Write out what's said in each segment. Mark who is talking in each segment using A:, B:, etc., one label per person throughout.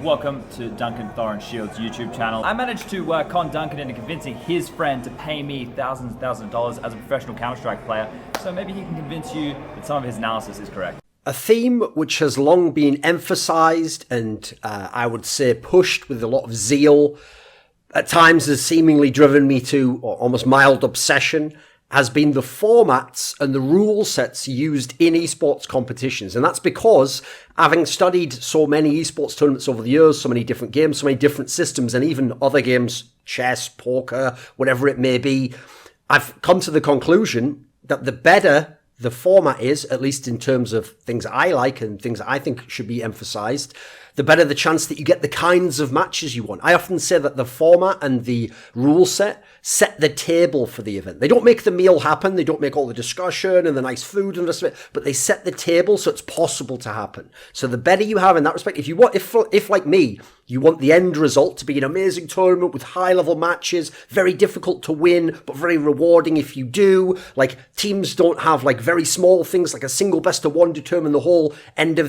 A: Welcome to Duncan Thorin Shield's YouTube channel. I managed to con Duncan into convincing his friend to pay me thousands of dollars as a professional Counter-Strike player, so maybe he can convince you that some of his analysis is correct.
B: A theme which has long been emphasized and I would say pushed with a lot of zeal, at times has seemingly driven me to almost mild obsession, has been the formats and the rule sets used in esports competitions. And that's because, having studied so many esports tournaments over the years, so many different games, so many different systems, and even other games, chess, poker, whatever it may be, I've come to the conclusion that the better the format is, at least in terms of things I like and things I think should be emphasized, the better the chance that you get the kinds of matches you want. I often say that the format and the rule set the table for the event. They don't make the meal happen. They don't make all the discussion and the nice food and the rest of it, but they set the table so it's possible to happen. So the better you have in that respect, if like me, you want the end result to be an amazing tournament with high-level matches, very difficult to win, but very rewarding if you do. Like, teams don't have, like, very small things, like a single best-of-one determine the whole end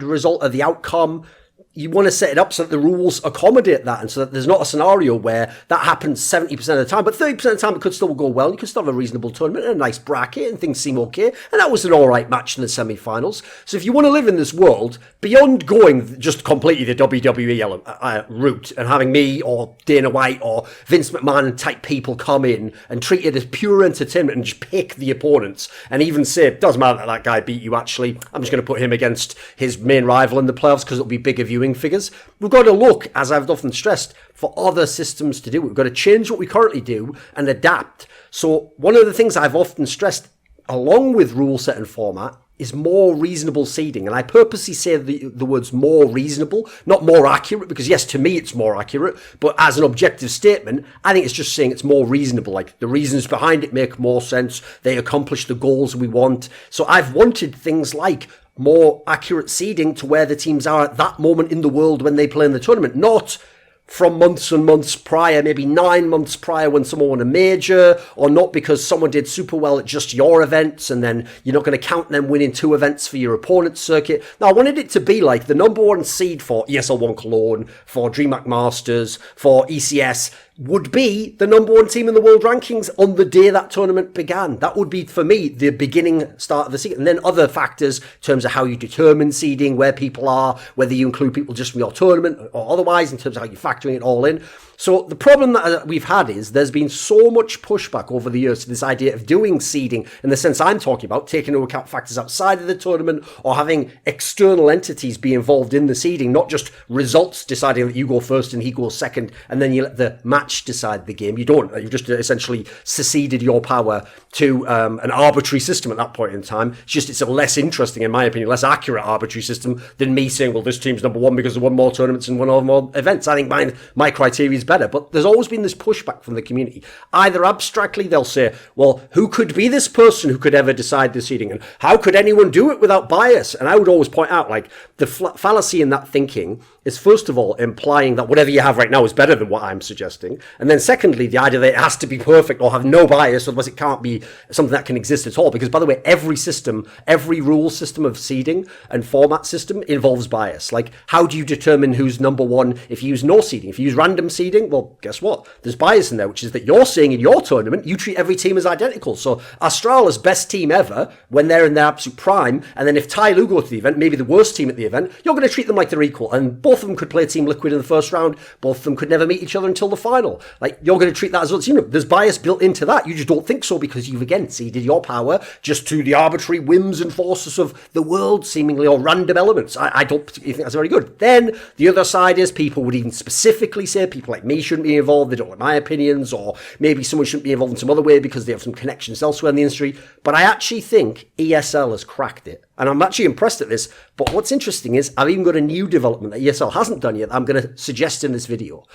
B: result of the outcome. You want to set it up so that the rules accommodate that and so that there's not a scenario where that happens 70% of the time, but 30% of the time it could still go well. You could still have a reasonable tournament and a nice bracket and things seem okay. And that was an all right match in the semi-finals. So if you want to live in this world, beyond going just completely the WWE route and having me or Dana White or Vince McMahon type people come in and treat it as pure entertainment and just pick the opponents and even say, it doesn't matter that guy beat you actually, I'm just going to put him against his main rival in the playoffs because it'll be bigger viewing figures. We've got to look, as I've often stressed, for other systems to do. We've got to change what we currently do and adapt. So one of the things I've often stressed, along with rule set and format, is more reasonable seeding. And I purposely say the words more reasonable, not more accurate, because yes, to me it's more accurate, but as an objective statement, I think it's just saying it's more reasonable. Like, the reasons behind it make more sense. They accomplish the goals we want. So I've wanted things like more accurate seeding to where the teams are at that moment in the world when they play in the tournament, not from months and months prior, maybe 9 months prior when someone won a major, or not because someone did super well at just your events and then you're not going to count them winning 2 events for your opponent's circuit. Now, I wanted it to be like the number 1 seed for ESL1 Cologne, for DreamHack Masters, for ECS, would be the number 1 team in the world rankings on the day that tournament began. That would be, for me, the beginning start of the season. And then other factors in terms of how you determine seeding, where people are, whether you include people just from your tournament or otherwise, in terms of how you're factoring it all in. So the problem that we've had is there's been so much pushback over the years to this idea of doing seeding in the sense I'm talking about, taking into account factors outside of the tournament or having external entities be involved in the seeding, not just results deciding that you go first and he goes second and then you let the match decide the game. You don't. You've just essentially seceded your power to an arbitrary system at that point in time. It's a less interesting, in my opinion, less accurate arbitrary system than me saying, well, this team's number 1 because they won more tournaments and won more events. I think my criteria is better, but there's always been this pushback from the community. Either abstractly they'll say, well, who could be this person who could ever decide the seeding, and how could anyone do it without bias? And I would always point out, like, the fallacy in that thinking is, first of all, implying that whatever you have right now is better than what I'm suggesting, and then secondly, the idea that it has to be perfect or have no bias, otherwise it can't be something that can exist at all. Because, by the way, every rule system of seeding and format system involves bias. Like, how do you determine who's number 1 if you use no seeding? If you use random seeding, well, guess what? There's bias in there, which is that you're saying in your tournament, you treat every team as identical. So Astrala's best team ever, when they're in their absolute prime, and then if Tai Lu go to the event, maybe the worst team at the event, you're going to treat them like they're equal. And both of them could play Team Liquid in the first round. Both of them could never meet each other until the final. Like, you're going to treat that as well. There's bias built into that. You just don't think so because you've, again, ceded your power just to the arbitrary whims and forces of the world, seemingly, or random elements. I don't particularly think that's very good. Then the other side is people would even specifically say people like me shouldn't be involved, they don't like my opinions, or maybe someone shouldn't be involved in some other way because they have some connections elsewhere in the industry. But I actually think ESL has cracked it. And I'm actually impressed at this. But what's interesting is I've even got a new development that ESL hasn't done yet that I'm going to suggest in this video.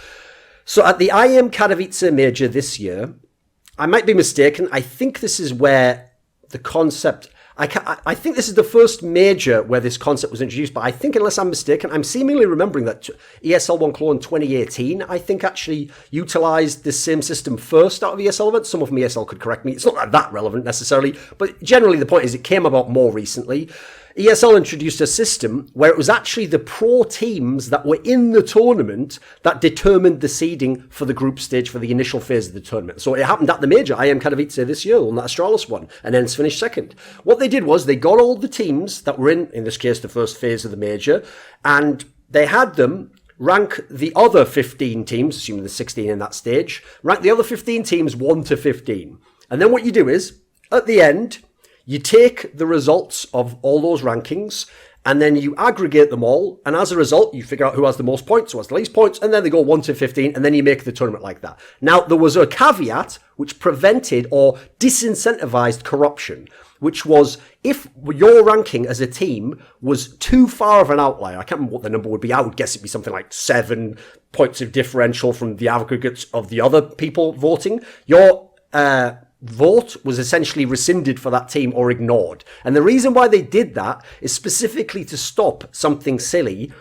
B: So at the IEM Katowice Major this year, I might be mistaken. I think this is where the concept... I think this is the first major where this concept was introduced, but I think, unless I'm mistaken, I'm seemingly remembering that ESL1 Cologne 2018, I think, actually utilised this same system first out of ESL events. Some of them ESL could correct me. It's not that relevant necessarily, but generally the point is it came about more recently. ESL introduced a system where it was actually the pro teams that were in the tournament that determined the seeding for the group stage for the initial phase of the tournament. So it happened at the major, IM Katowice this year, on that Astralis one, and then finished second. What they did was they got all the teams that were in this case, the first phase of the major, and they had them rank the other 15 teams, assuming there's 16 in that stage, rank the other 15 teams 1 to 15. And then what you do is, at the end, you take the results of all those rankings and then you aggregate them all. And as a result, you figure out who has the most points, who has the least points, and then they go 1 to 15, and then you make the tournament like that. Now, there was a caveat which prevented or disincentivized corruption, which was if your ranking as a team was too far of an outlier, I can't remember what the number would be, I would guess it'd be something like 7 points of differential from the aggregates of the other people voting, your vote was essentially rescinded for that team or ignored. And the reason why they did that is specifically to stop something silly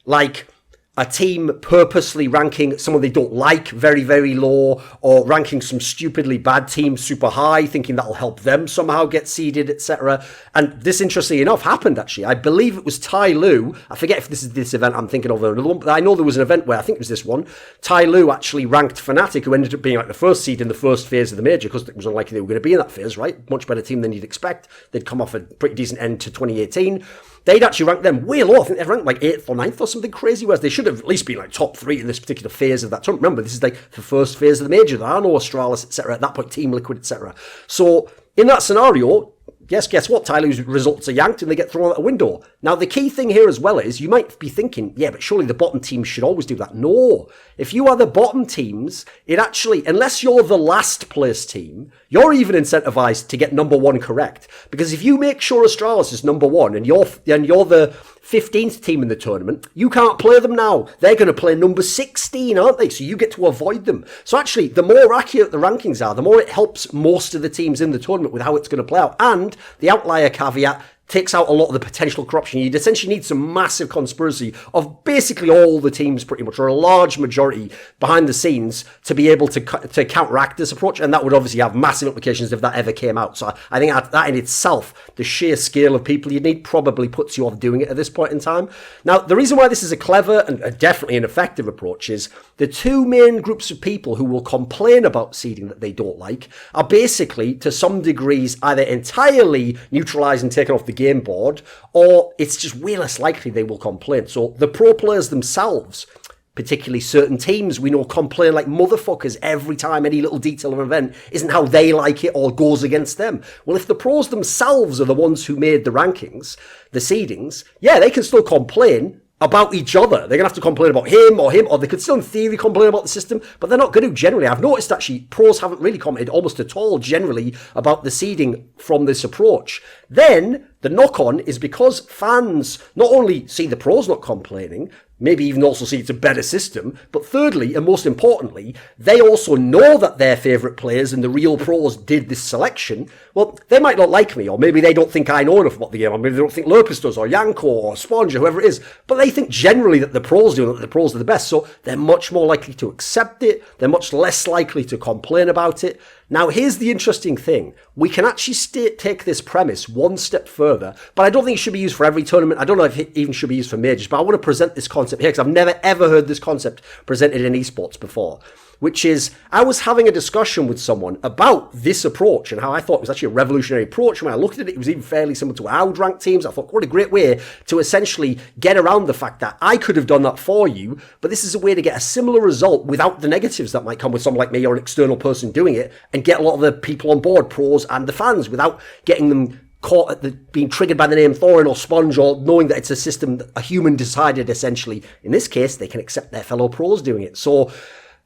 B: like a team purposely ranking someone they don't like very, very low, or ranking some stupidly bad team super high, thinking that'll help them somehow get seeded, etc. And this, interestingly enough, happened actually. I believe it was Tai Lu. I forget if this is this event I'm thinking of or another one, but I know there was an event where I think it was this one. Tai Lu actually ranked Fnatic, who ended up being like the first seed in the first phase of the major, because it was unlikely they were going to be in that phase, right? Much better team than you'd expect. They'd come off a pretty decent end to 2018. They'd actually ranked them way low. I think they'd ranked like 8th or 9th or something crazy, whereas they should have at least been like top 3 in this particular phase of that tournament. Remember, this is like the first phase of the major. There are no Astralis, etc. At that point, Team Liquid, etc. So in that scenario, guess what? Tyler's results are yanked and they get thrown out the window. Now, the key thing here as well is you might be thinking, yeah, but surely the bottom teams should always do that. No. If you are the bottom teams, it actually, unless you're the last place team, you're even incentivized to get number 1 correct. Because if you make sure Astralis is number 1 and you're the 15th team in the tournament, you can't play them now. They're going to play number 16, aren't they? So you get to avoid them. So actually, the more accurate the rankings are, the more it helps most of the teams in the tournament with how it's going to play out. And the outlier caveat takes out a lot of the potential corruption. You'd essentially need some massive conspiracy of basically all the teams pretty much, or a large majority behind the scenes to be able to counteract this approach. And that would obviously have massive implications if that ever came out. So I think that in itself, the sheer scale of people you need probably puts you off doing it at this point in time. Now, the reason why this is a clever and definitely an effective approach is the 2 main groups of people who will complain about seeding that they don't like are basically, to some degrees, either entirely neutralized and taken off the game board, or it's just way less likely they will complain. So the pro players themselves, particularly certain teams, we know complain like motherfuckers every time any little detail of an event isn't how they like it or goes against them. Well, if the pros themselves are the ones who made the rankings, the seedings, yeah, they can still complain about each other. They're going to have to complain about him, or they could still in theory complain about the system, but they're not going to generally. I've noticed actually pros haven't really commented almost at all generally about the seeding from this approach. Then the knock-on is because fans not only see the pros not complaining, maybe even also see it's a better system, but thirdly, and most importantly, they also know that their favourite players and the real pros did this selection. Well, they might not like me, or maybe they don't think I know enough about the game, or maybe they don't think Lurpus does, or Yanko, or Sponge, or whoever it is, but they think generally that the pros do, that the pros are the best, so they're much more likely to accept it, they're much less likely to complain about it. Now, here's the interesting thing. We can actually take this premise one step further, but I don't think it should be used for every tournament. I don't know if it even should be used for majors, but I want to present this concept here because I've never ever heard this concept presented in esports before, which is I was having a discussion with someone about this approach and how I thought it was actually a revolutionary approach. When I looked at it, it was even fairly similar to how I would rank teams. I thought, what a great way to essentially get around the fact that I could have done that for you, but this is a way to get a similar result without the negatives that might come with someone like me or an external person doing it, and get a lot of the people on board, pros and the fans, without getting them caught at being triggered by the name Thorin or Sponge, or knowing that it's a system that a human decided essentially. In this case, they can accept their fellow pros doing it. So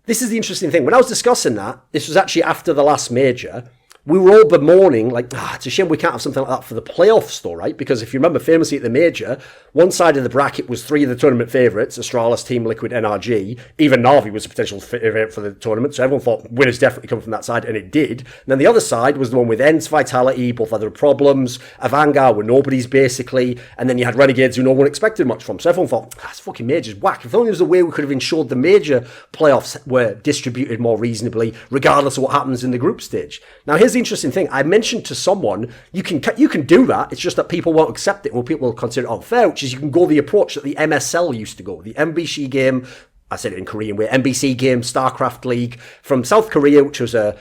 B: this is the interesting thing. When I was discussing that, this was actually after the last major, we were all bemoaning, like, it's a shame we can't have something like that for the playoffs though, right? Because if you remember famously at the major, one side of the bracket was 3 of the tournament favourites, Astralis, Team Liquid, NRG. Even Na'Vi was a potential favourite for the tournament, so everyone thought winners definitely come from that side, and it did. And then the other side was the one with Ents, Vitality, both other problems, Avanga were nobodies basically, and then you had Renegades who no one expected much from. So everyone thought, this fucking major's whack. If only there was a way we could have ensured the major playoffs were distributed more reasonably, regardless of what happens in the group stage. Now here's the the interesting thing. I mentioned to someone, you can do that. It's just that people won't accept it. Well, people will consider it unfair, which is you can go the approach that the MSL used to go. The MBC game, I said it in Korean way, MBC game, StarCraft League from South Korea, which was a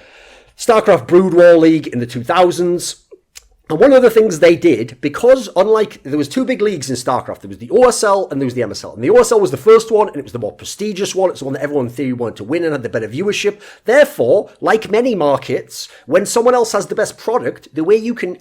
B: StarCraft Brood War League in the 2000s. And one of the things they did, because unlike, there was two big leagues in StarCraft, there was the OSL and there was the MSL. And the OSL was the first one, and it was the more prestigious one. It's the one that everyone in theory wanted to win and had the better viewership. Therefore, like many markets, when someone else has the best product, the way you can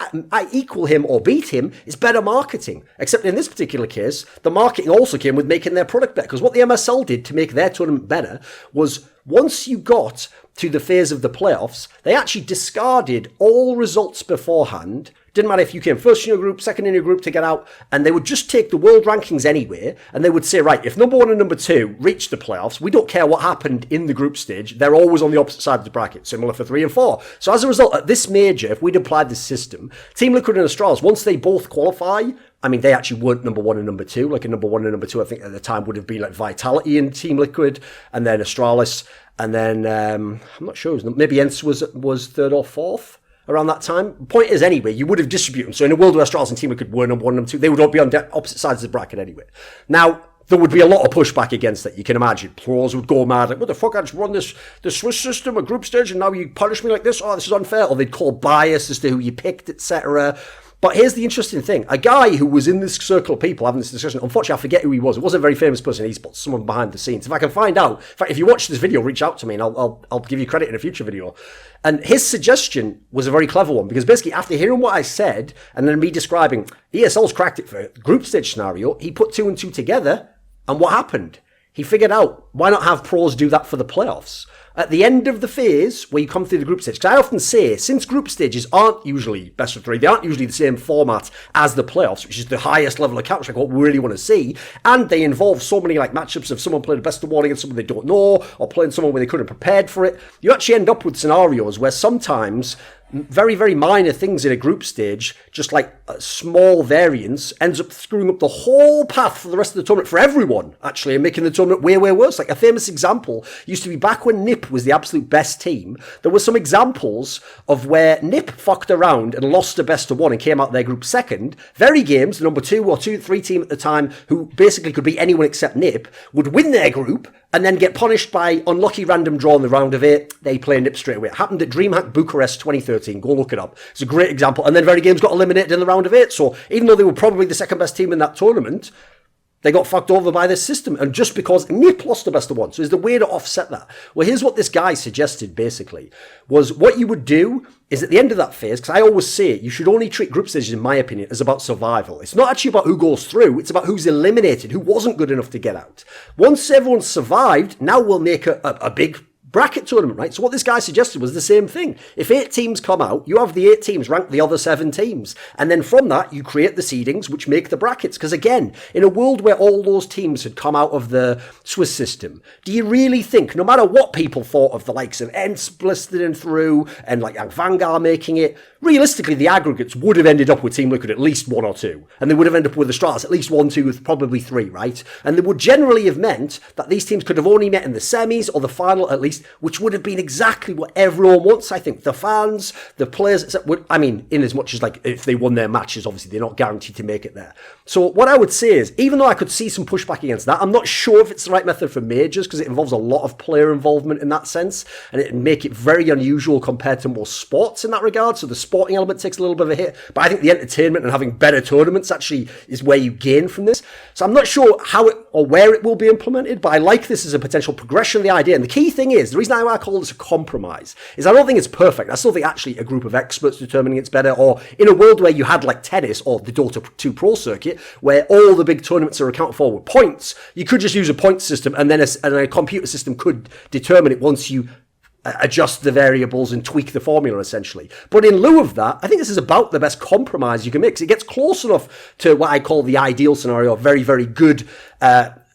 B: equal him or beat him is better marketing. Except in this particular case, the marketing also came with making their product better. Because what the MSL did to make their tournament better was, once you got to the phase of the playoffs, they actually discarded all results beforehand. Didn't matter if you came first in your group, second in your group to get out, and they would just take the world rankings anyway, and they would say, right, if number one and number two reach the playoffs, we don't care what happened in the group stage, they're always on the opposite side of the bracket, similar for 3 and 4. So as a result, at this major, if we'd applied this system, Team Liquid and Astralis, once they both qualify, I mean, they actually weren't number one and number two. Like a number one and number two, I think at the time would have been like Vitality in Team Liquid, and then Astralis, and then I'm not sure, maybe Ents was third or fourth around that time. Point is, anyway, you would have distributed them. So in a world where Astralis and Team Liquid were number one and number two, they would all be on opposite sides of the bracket anyway. Now, there would be a lot of pushback against that. You can imagine. Pros would go mad, like, what the fuck, I just run the Swiss system, a group stage, and now you punish me like this? Oh, this is unfair. Or they'd call bias as to who you picked, etc. But here's the interesting thing. A guy who was in this circle of people having this discussion, unfortunately, I forget who he was. It wasn't a very famous person in esports, someone behind the scenes. If I can find out, in fact, if you watch this video, reach out to me and I'll give you credit in a future video. And his suggestion was a very clever one, because basically after hearing what I said and then me describing ESL's cracked it for a group stage scenario, he put 2 and 2 together, and what happened? He figured out, why not have pros do that for the playoffs? At the end of the phase, where you come through the group stage, because I often say, since group stages aren't usually best of 3, they aren't usually the same format as the playoffs, which is the highest level of Counter-Strike, what we really want to see, and they involve so many like matchups of someone playing the best of 1 against someone they don't know, or playing someone where they couldn't have prepared for it, you actually end up with scenarios where sometimes very, very minor things in a group stage, just like a small variance, ends up screwing up the whole path for the rest of the tournament for everyone, actually, and making the tournament way, way worse. Like a famous example used to be back when NiP was the absolute best team. There were some examples of where NiP fucked around and lost the best of 1 and came out their group second. Very games, the number 2 or 3 team at the time, who basically could beat anyone except NiP, would win their group and then get punished by unlucky random draw in the round of 8. They play NiP straight away. It happened at DreamHack Bucharest 2013. Go look it up. It's a great example. And then very games got eliminated in the round of 8. So even though they were probably the second best team in that tournament, they got fucked over by this system. And just because NiP lost the best of 1. So is the way to offset that? Well, here's what this guy suggested, basically, was what you would do is at the end of that phase, because I always say you should only treat group stages, in my opinion, as about survival. It's not actually about who goes through. It's about who's eliminated, who wasn't good enough to get out. Once everyone's survived, now we'll make a big bracket tournament, right? So what this guy suggested was the same thing. If 8 teams come out, you have the 8 teams rank the other 7 teams. And then from that, you create the seedings, which make the brackets. Because again, in a world where all those teams had come out of the Swiss system, do you really think, no matter what people thought of the likes of Ents blistering through and like Vanguard making it, realistically, the aggregates would have ended up with Team Liquid at least 1 or 2. And they would have ended up with Astralis at least 1, 2, probably 3, right? And they would generally have meant that these teams could have only met in the semis or the final at least, which would have been exactly what everyone wants, I think. The fans, the players, I mean, in as much as like if they won their matches, obviously they're not guaranteed to make it there. So what I would say is, even though I could see some pushback against that, I'm not sure if it's the right method for majors because it involves a lot of player involvement in that sense, and it'd make it very unusual compared to most sports in that regard. So the sporting element takes a little bit of a hit, but I think the entertainment and having better tournaments actually is where you gain from this. So I'm not sure how it or where it will be implemented, but I like this as a potential progression of the idea. And the key thing is, the reason I call this a compromise is I don't think it's perfect. I still think actually a group of experts determining it's better, or in a world where you had like tennis or the Dota 2 Pro circuit, where all the big tournaments are accounted for with points, you could just use a point system and then a computer system could determine it once you adjust the variables and tweak the formula, essentially. But in lieu of that, I think this is about the best compromise you can make, because it gets close enough to what I call the ideal scenario, a very, very good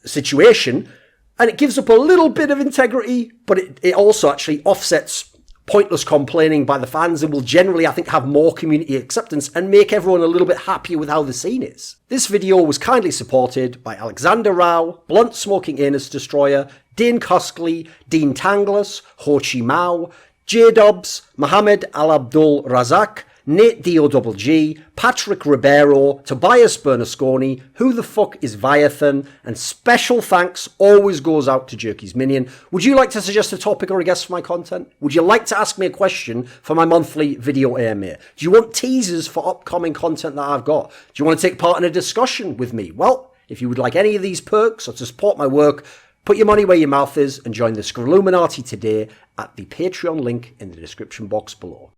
B: situation, and it gives up a little bit of integrity, but it also actually offsets pointless complaining by the fans and will generally, I think, have more community acceptance and make everyone a little bit happier with how the scene is. This video was kindly supported by Alexander Rao, Blunt Smoking Anus Destroyer, Dane Cuskley, Dean Tanglis, Chi Mao, JDubs, Mohammed, Alabdul, Razzaq, NateDOhDoubleG, Patrick Ribeiro, Tobias Bernasconi, Who the Fuck is Viathan, and special thanks always goes out to Jerky's Minion. Would you like to suggest a topic or a guest for my content? Would you like to ask me a question for my monthly video AMA? Do you want teasers for upcoming content that I've got? Do you want to take part in a discussion with me? Well, if you would like any of these perks or to support my work, put your money where your mouth is and join the Scrilluminati today at the Patreon link in the description box below.